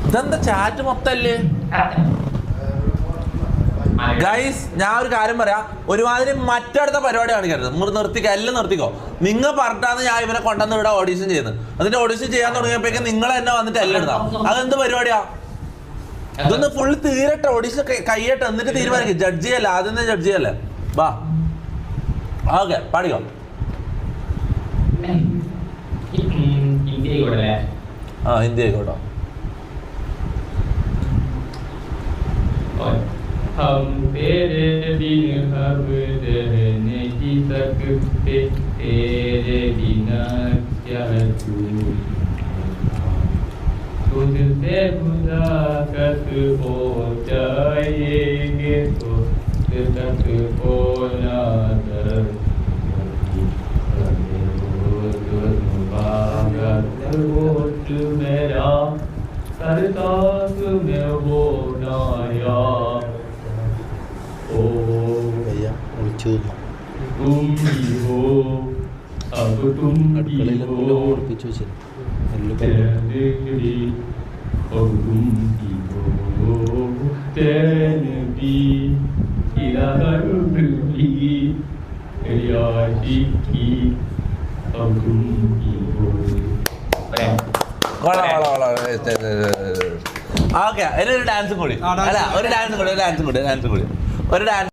ഇതെന്താ chat മൊത്തല്ലേ guys? ഞാൻ ഒരു കാര്യം പറയാം, ഒരുമാതിരി മറ്റടുത്ത പരിപാടി കാണിക്കരുത്. നിർത്തിക്കോ, എല്ലാം നിർത്തിക്കോ. നിങ്ങൾ പറഞ്ഞാന്ന് ഞാൻ ഇവനെ കൊണ്ടുവന്ന് ഇവിടെ ഓഡീഷൻ ചെയ്യുന്നത്. അതിന്റെ ഓഡീഷൻ ചെയ്യാൻ തുടങ്ങിയപ്പോഴേക്കും നിങ്ങൾ തന്നെ വന്നിട്ട് എല്ലാം എടുത്താം. അതെന്ത് പരിപാടിയാ? ഇതൊന്ന് ഫുള്ള് തീരട്ടെ, ഓഡീഷൻ കയ്യട്ടെ, എന്നിട്ട് തീരുമാനിക്കും. ജഡ്ജ് ചെയ്യല്ല, ആദ്യം തന്നെ ജഡ്ജ് ചെയ്യല്ലേ. വാ, ഓക്കെ, പാടിക്കോ. ആ, ഹിന്ദി ആയിക്കോട്ടോ. हम तेरे बिन अब रह नहीं सकते, तेरे बिना क्या तुझसे मुलाकात हो जाएगी तो तक होना मेरा सरताज में होना या तुम ही हो, अब तुम ही हो, तेरी अब तुम ही हो, तेरे भी इलाहर भी याशिकी अब तुम ही हो. ഓക്കെ, ഒരു ഡാൻസും കൂടി. അല്ല, ഒരു ഡാൻസും കൂടി.